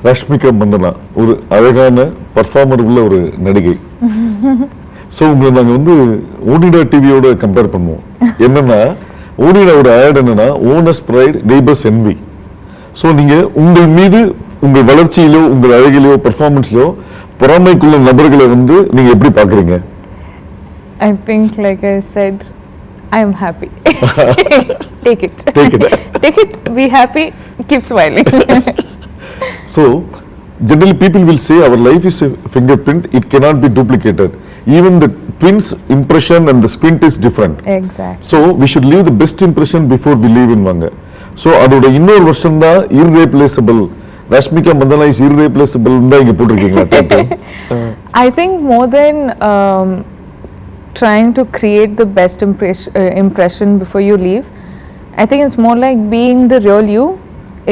ரஷ்மிகா மந்தனா ஒரு அழகான பர்ஃபார்மர் உள்ள ஒரு நடிகை. ஸோ உங்களை நாங்கள் வந்து ஓனிடா டிவியோட கம்பேர் பண்ணுவோம். என்னன்னா ஓனிடாவோட ஆட் என்னன்னா owner's pride neighbours envy. So நீங்க உங்கள் மீது உங்கள் வளர்ச்சியிலோ உங்கள் அழகிலோ பெர்ஃபார்மன்ஸ்லோ பொறாமைக்குள்ள நபர்களை வந்து நீங்க எப்படி பாக்குறீங்க? I think, like I said, I am happy. Take it. Take it. Take it. Be happy. Keep smiling. So, generally people will say our life is a fingerprint. It cannot be duplicated. Even the twins' impression and the squint is different. Exactly. So, we should leave the best impression before we leave in வாங்க. So, அதோட இன்னொரு வருஷம் தான் irreplaceable. Rashmika Mandana is irreplaceable. தான் இங்க போட்டிருக்கீங்களா? I think more than trying to create the best impression before you leave, I think it's more like being the real you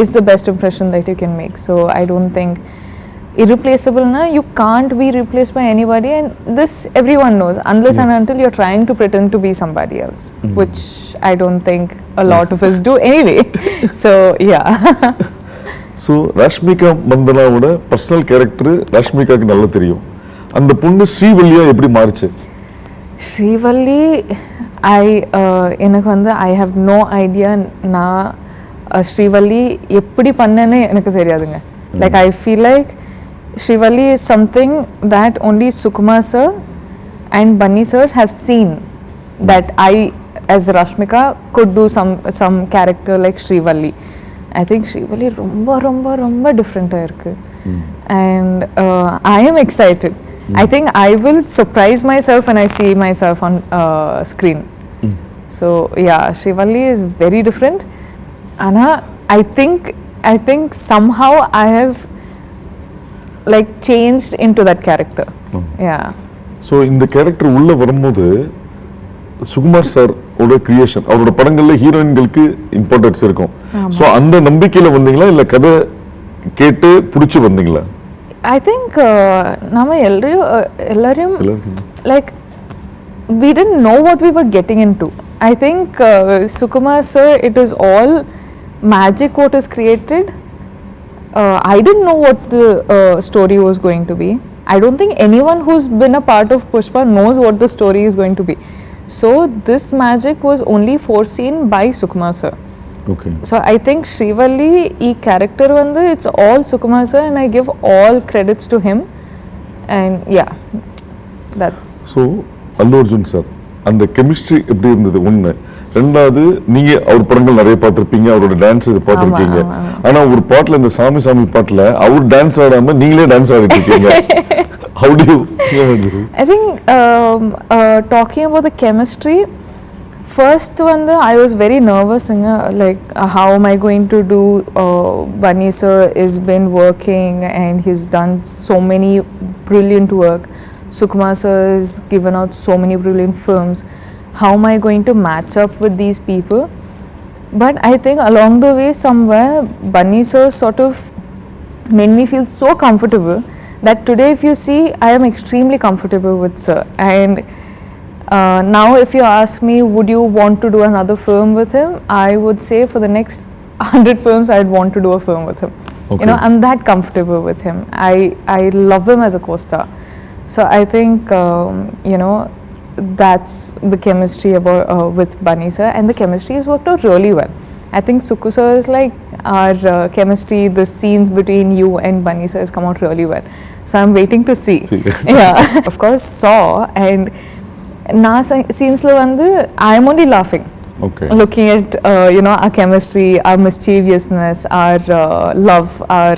is the best impression that you can make. So I don't think irreplaceable na, you can't be replaced by anybody, and this everyone knows unless and until you're trying to pretend to be somebody else, which I don't think a lot of us do anyway. So yeah. So Rashmika Mandanaவோட personal character ரஷ்மிகாக்கு நல்லா தெரியும். அந்த பொண்ணு ஸ்ரீவல்லியா எப்படி மாறுச்சு? ஸ்ரீவல்லி எனக்கு வந்து ஐ ஹவ் நோ ஐடியா. நான் ஸ்ரீவல்லி எப்படி பண்ணேன்னு எனக்கு தெரியாதுங்க. Like I feel like Srivalli is something that only Sukumar sir and Bunny sir have seen that I as Rashmika could do some character like Srivalli. I think Srivalli ரொம்ப டிஃப்ரெண்ட்டாக இருக்கு. And I am excited. I think I will surprise myself when I see myself on screen. So yeah, Srivalli is very different. Anna, I think somehow I have like changed into that character. Yeah. So இந்த character உள்ள வரும்போது Sukumar sir ஓட creation, அவரோட படங்கள்ல ஹீரோயின்களுக்கு importance இருக்கும். So அந்த நம்பிக்கையில வந்தீங்களா இல்லை கதை கேட்டு பிடிச்சி வந்தீங்களா? I think நம்ம எல்லாரையும் like we didn't know what we were getting into. I think Sukumar sir, it is all magic what is created. I didn't know what the story was going to be. I don't think anyone who's been a part of Pushpa knows what the story is going to be. So this magic was only foreseen by Sukumar sir. Okay. So I think Srivalli e character vandu it's all Sukumar sir, and I give all credits to him. And yeah, that's so Allu Arjun sir அந்த chemistry எப்படி இருந்தது? ஒன்று. ரெண்டாவது, நீங்க அவர் படங்கள் நிறைய பார்த்துருப்பீங்க, அவரோட டான்ஸ் இது பார்த்துருக்கீங்க. ஆனா ஒரு பாட்டுல இந்த சாமி சாமி பாட்டுல அவர் டான்ஸ் ஆடாம நீங்களே டான்ஸ் ஆடிட்டு இருக்கீங்க. How do you? I think talking about the chemistry, first one I was very nervous, like how am I going to do? Bunny sir has been working and he's done so many brilliant work. Sukumar sir has given out so many brilliant films. How am I going to match up with these people? But I think along the way somewhere Bunny sir sort of made me feel so comfortable that today if you see I am extremely comfortable with sir. And now if you ask me would you want to do another film with him, I would say for the next 100 films I'd want to do a film with him. Okay. You know, I'm that comfortable with him. I love him as a co-star. So I think you know, that's the chemistry about with Bunny sir, and the chemistry has worked out really well. I think Suku sir is like our chemistry, the scenes between you and Bunny sir has come out really well. So I'm waiting to see. Yeah. Of course Saw and na scenes lo vandu I am only laughing. Okay. Looking at you know, our chemistry, our mischievousness, our love, our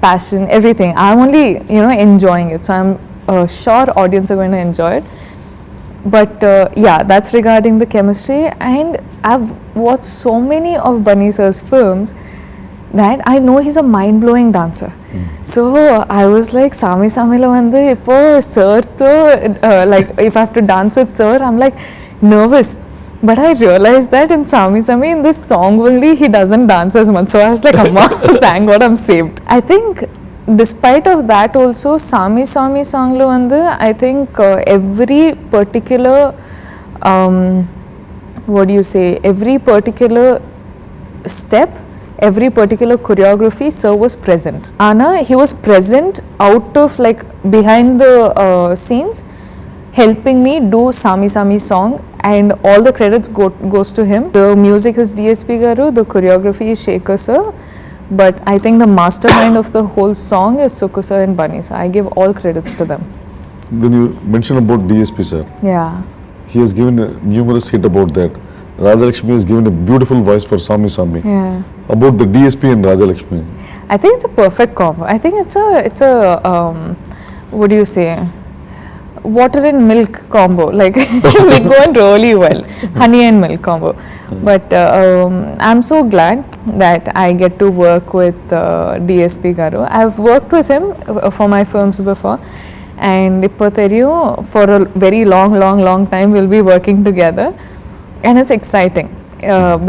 passion, everything. I'm only, you know, enjoying it. So I'm sure audience are going to enjoy it. But yeah, that's regarding the chemistry. And I've watched so many of Bunny sir's films that I know he's a mind-blowing dancer. So I was like, Sami Samila vandu ipo sir to like if I have to dance with sir, I'm like nervous. But I realized that in Sami Sami, in this song only, he doesn't dance as much. So I was like, Amma, thank God I'm saved. I think despite of that also, Sami Sami song lo vandu I think every particular what do you say, every particular step every particular choreography, sir was present. Anna, he was present out of like behind the scenes, helping me do Sami Sami song, and all the credits goes to him. The music is DSP Garu, the choreography is Shekhar sir, but I think the mastermind of the whole song is Sukku sir and Bunny sir. I give all credits to them. When you mention about DSP sir, Yeah. he has given a numerous hit about that. Rajalakshmi has given a beautiful voice for Sami Sami. Yeah. About the DSP and Rajalakshmi. I think it's a perfect combo. I think it's a what do you say? Water and milk combo. Like we go in really well. Honey and milk combo. But I'm so glad that I get to work with DSP Garu. I've worked with him for my films before. And ipo theriyum, for a very long time we'll be working together. And it's exciting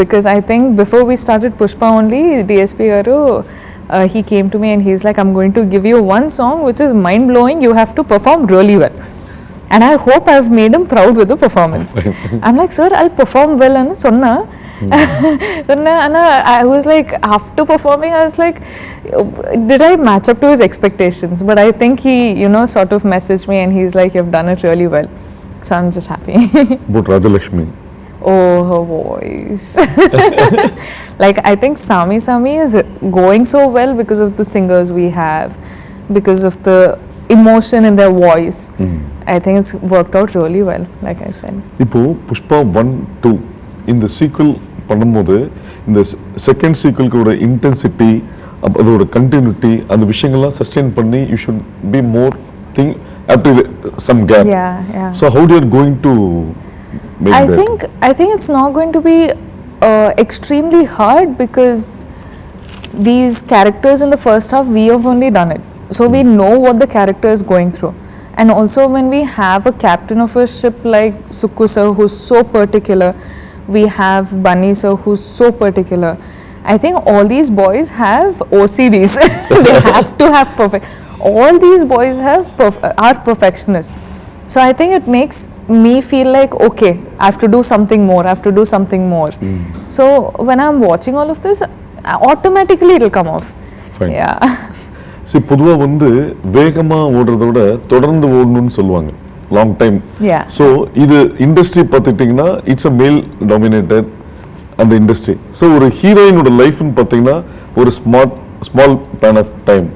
because I think before we started Pushpa only, DSP Garu, he came to me and he's like, I'm going to give you one song which is mind blowing. You have to perform really well. And I hope I've made him proud with the performance. I'm like, sir, I'll perform well. And sonna. I was like, after performing, I was like, did I match up to his expectations? But I think he, sort of messaged me and he's like, you've done it really well. So I'm just happy. About Rajalakshmi. Oh, her voice. Like, I think Sami Sami is going so well because of the singers we have, because of the emotion in their voice. I think it's worked out really well, like I said. இப்போ புஷ்பா 1, 2 இந்த sequel பண்ணும்போது இந்த second சீக்வலுக்கு intensity அதோட continuity அந்த விஷயங்கள்லாம் sustain பண்ணி you should be more think after some gap. Yeah. So how you are going to make I that? think it's not going to be extremely hard because these characters in the first half we have only done it, so we know what the character is going through. And also when we have a captain of a ship like Sukku sir who's so particular, we have Bunny sir who's so particular. I think all these boys have OCDs. They have to have perfect. All these boys are perfectionists. So I think it makes me feel like, okay, I have to do something more. I have to do something more. So when I'm watching all of this, automatically it will come off. Fine. Yeah. See, பொதுவா வேகமா ஓடுறத விட தொடர்ந்து ஓடணும்னு சொல்லுவாங்க long time. Yeah. So இது industry பார்த்துட்டிங்கன்னா it's a மேல் dominated அந்த industry. So ஒரு ஹீரோயினோட லைஃப்னு பார்த்தீங்கன்னா ஒரு ஸ்மால் பேன் ஆஃப் டைம்.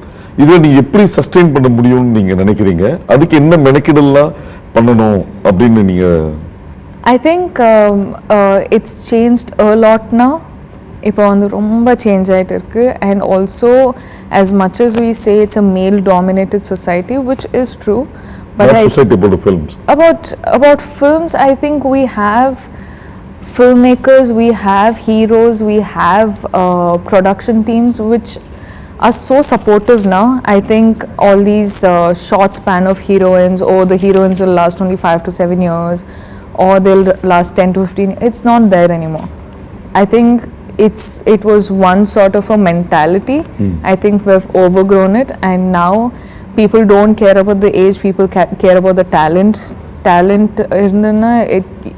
இதை நீங்கள் எப்படி சஸ்டெயின் பண்ண முடியும்னு நீங்கள் நினைக்கிறீங்க? அதுக்கு என்ன மெனக்கிடலாம் பண்ணணும் அப்படின்னு நீங்கள்? I think it's changed a lot now. இப்போ ரொம்ப சேஞ்ச் ஆகிட்டு இருக்கு. And also as much as we say it's a male dominated society, which is true, but Not society, about the films. About films, I think we have filmmakers, we have heroes, we have production teams which are so supportive now. I think all these short span of heroines, or the heroines will last only 5 to 7 years, or they'll last 10 to 15. It's not there anymore. I think it was one sort of a mentality. I think we've overgrown it, and now people don't care about the age, people care about the talent.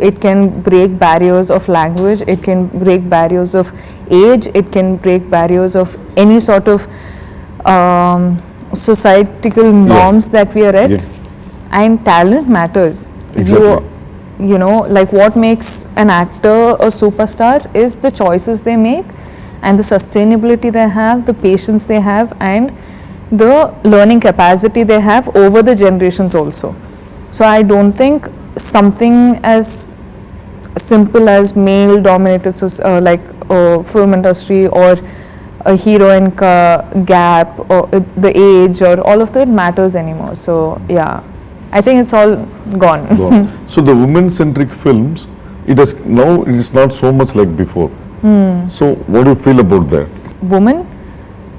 It can break barriers of language, it can break barriers of age, it can break barriers of any sort of societal norms that we are at. Yeah. And talent matters. Exactly. You know, like what makes an actor a superstar is the choices they make and the sustainability they have, the patience they have, and the learning capacity they have over the generations also. So I don't think something as simple as male dominated like film industry or a heroine gap or the age or all of that matters anymore. So yeah, I think it's all gone. So the women-centric films, it is not so much like before. So what do you feel about that? Women,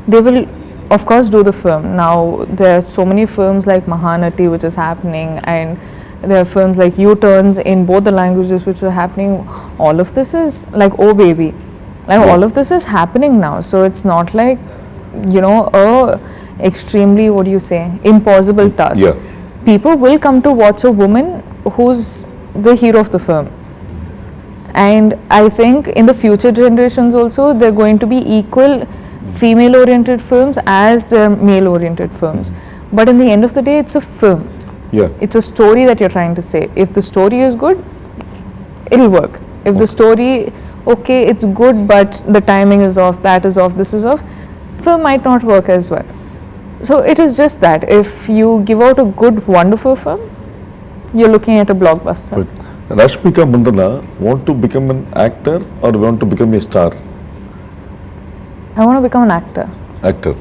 they will of course do the film. Now there are so many films like Mahanati which is happening, and there are films like U-turns in both the languages which are happening. All of this is like, oh baby, like all of this is happening now. So it's not like, a extremely, what do you say, impossible task. Yeah. People will come to watch a woman who's the hero of the film. And I think in the future generations also, they're going to be equal female-oriented films as the male-oriented films. But in the end of the day, it's a film. Yeah. It's a story that you're trying to say. If the story is good, it'll work. If the story, okay, it's good, but the timing is off, that is off, this is off, film might not work as well. So it is just that. If you give out a good, wonderful film, you're looking at a blockbuster. But Rashmika Mandana want to become an actor or want to become a star? I want to become an actor. Actor.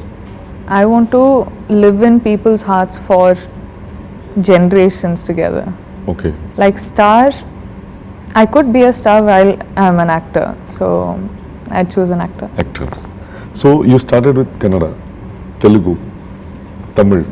I want to live in people's hearts for generations together. Okay. Like star, I could be a star while I'm an actor. So I'd choose an actor. Actor. So you started with Kannada, Telugu, Tamil,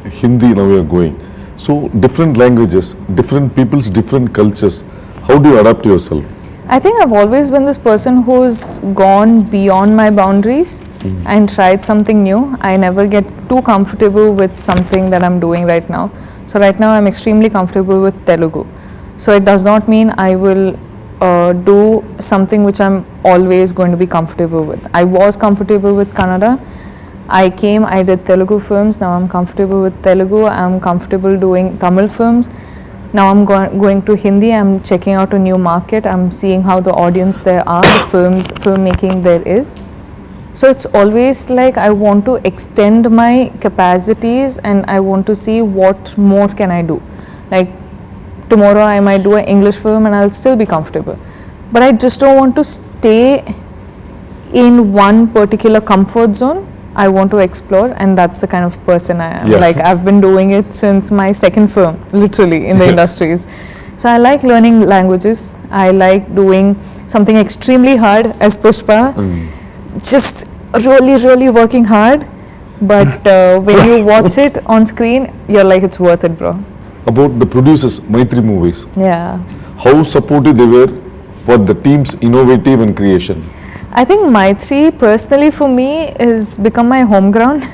Hindi, now you are going. So different languages, different people's different cultures. How do you adapt yourself? I think I've always been this person who's gone beyond my boundaries and tried something new. I never get too comfortable with something that I'm doing right now. So right now I'm extremely comfortable with Telugu. So it does not mean I will do something which I'm always going to be comfortable with. I was comfortable with Kannada. I came, I did Telugu films. Now I'm comfortable with Telugu. I'm comfortable doing Tamil films. Now I'm going to Hindi. I'm checking out a new market. I'm seeing how the audience there are, the filmmaking there is. So it's always like I want to extend my capacities and I want to see what more can I do. Like tomorrow I might do an English film and I'll still be comfortable. But I just don't want to stay in one particular comfort zone. I want to explore, and that's the kind of person I am. Yeah. Like I've been doing it since my second film, literally, in the industries. So I like learning languages. I like doing something extremely hard as Pushpa. Just really working hard. But when you watch it on screen, you're like, it's worth it, bro. About the producers, Maitri Movies, Yeah. how supportive they were for the team's innovative and creation. I think Maitri, personally for me, is become my home ground.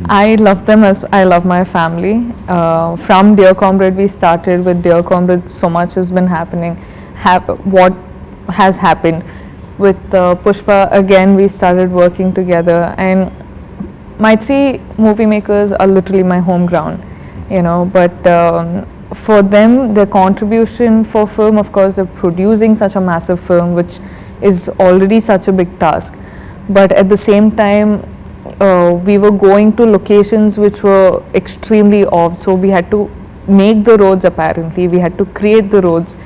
I love them as I love my family. From Dear Comrade, we started with Dear Comrade. So much has been happening. What has happened with Pushpa? Again, we started working together, and Maitri movie makers are literally my home ground. You know, but for them, their contribution for film, of course, they're producing such a massive film, which is already such a big task. But at the same time, we were going to locations which were extremely off. So we had to make the roads, apparently. We had to create the roads.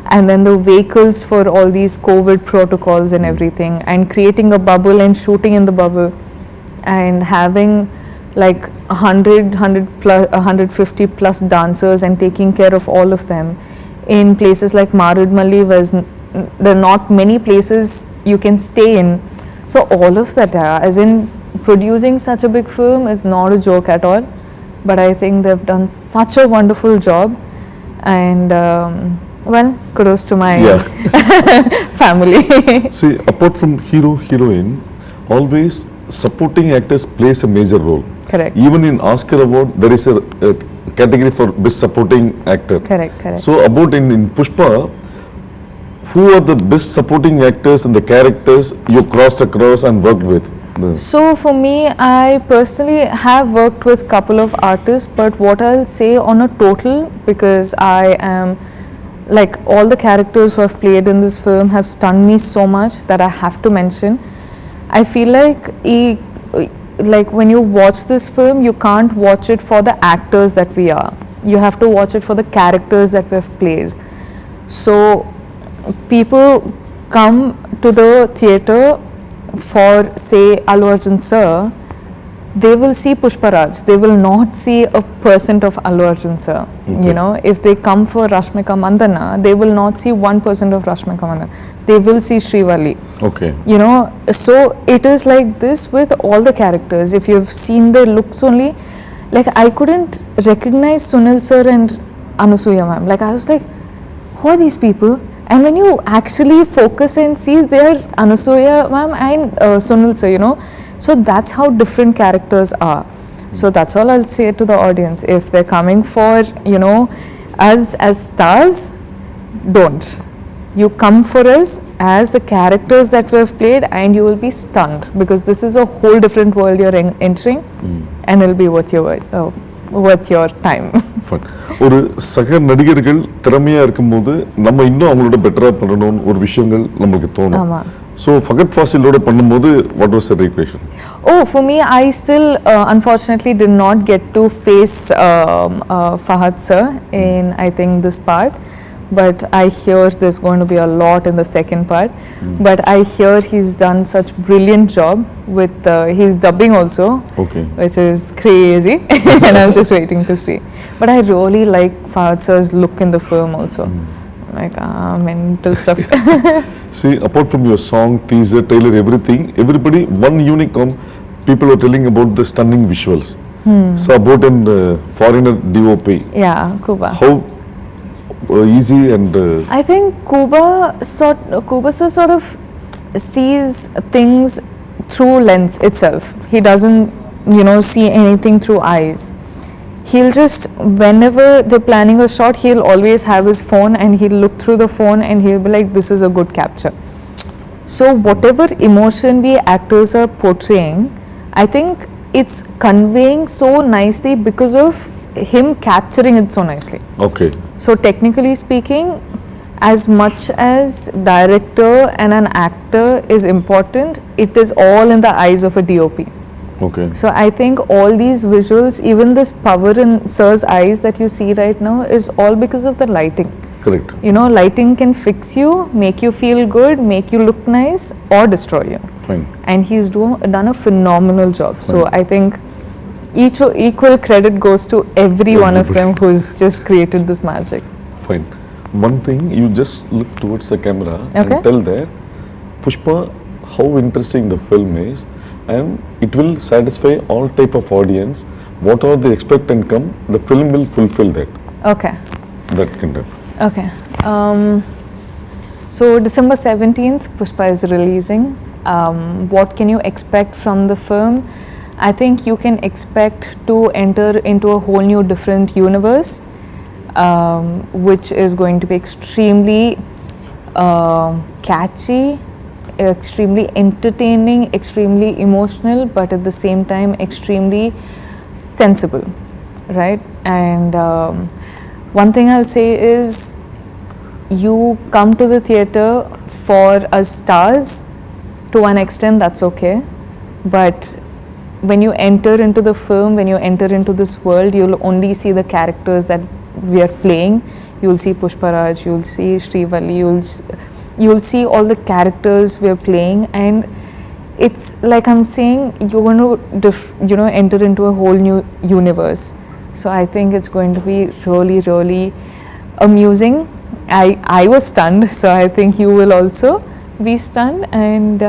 And then the vehicles for all these COVID protocols and everything. And creating a bubble and shooting in the bubble. And having like 150 plus dancers and taking care of all of them in places like Maridmalli, where there are not many places you can stay in. So all of that, as in producing such a big film is not a joke at all. But I think they've done such a wonderful job, and well, kudos to my family. See, apart from hero, heroine, always supporting actors plays a major role. Correct. Even in Oscar award, there is a category for best supporting actor. Correct. So about in Pushpa, who are the best supporting actors and the characters you crossed across and worked with? So for me, I personally have worked with couple of artists, but what I'll say on a total, because I am like all the characters who have played in this film have stunned me so much that I have to mention. I feel like when you watch this film, you can't watch it for the actors that we are. You have to watch it for the characters that we've played. So people come to the theatre for, say, Allu Arjun sir, they will see Pushparaj. They will not see a percent of Allu Arjun sir. Okay. You know, if they come for Rashmika Mandana, they will not see 1% of Rashmika Mandana. They will see Srivalli. Okay. You know, so it is like this with all the characters. If you've seen their looks only, like I couldn't recognize Sunil sir and Anusuya ma'am. Like I was like, who are these people? And when you actually focus and see, they're Anusuya ma'am and Sunil sir, you know. So that's how different characters are. So that's all I'll say to the audience. If they're coming for, you know, us as stars, don't. You come for us as the characters that we have played, and you will be stunned because this is a whole different world you're entering, and it'll be worth your time. Fine. ஒரு சக நடிகர்கள் திறமையா இருக்கும்போது நம்ம இன்னும் அவங்களோட பெட்டரா பண்ணணும்னு ஒரு விஷயங்கள் நமக்கு தோணும். ஆமா. ஸோ ஃபகத் ஃபாசிலோட பண்ணும்போது what was the equation? Oh, for me, I still unfortunately did not get to face Fahad sir in, I think, this part. But I hear there's going to be a lot in the second part. But I hear he's done such brilliant job with his dubbing also, Okay. which is crazy, and I'm just waiting to see. But I really like Fahad sir's look in the film also, like mental stuff. See, apart from your song, teaser, trailer, everything, everybody, one unicorn, people were telling about the stunning visuals. So about an foreigner DOP, Yeah, Kuba. how easy and I think Kuba sir sort of sees things through lens itself. He doesn't, see anything through eyes. He'll just, whenever they're planning a shot, he'll always have his phone and he'll look through the phone and he'll be like, this is a good capture. So whatever emotion we actors are portraying, I think it's conveying so nicely because of him capturing it so nicely. okay. So technically speaking, as much as director and an actor is important, it is all in the eyes of a DOP. Okay. So I think all these visuals, even this power in Sir's eyes that you see right now, is all because of the lighting. Correct. Lighting can fix you, make you feel good, make you look nice, or destroy you. Fine. And he's done a phenomenal job. So I think equal credit goes to every one of them who's just created this magic. Fine. One thing, you just look towards the camera Okay. and tell there, Pushpa, how interesting the film is, and it will satisfy all type of audience. Whatever they expect and come, the film will fulfill that. Okay. That kind of. Okay. So December 17th, Pushpa is releasing. What can you expect from the film? I think you can expect to enter into a whole new different universe, which is going to be extremely catchy, extremely entertaining, extremely emotional, but at the same time extremely sensible, right? And one thing I'll say is, you come to the theatre for us stars. To one extent, that's okay, but when you enter into the film, when you enter into this world, you'll only see the characters that we are playing. You'll see Pushparaj, you'll see Srivalli, you'll see all the characters we're playing, and it's like I'm saying, you're going to enter into a whole new universe. So I think it's going to be really, really amusing. I was stunned, so I think you will also be stunned. And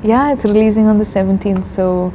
yeah, it's releasing on the 17th, so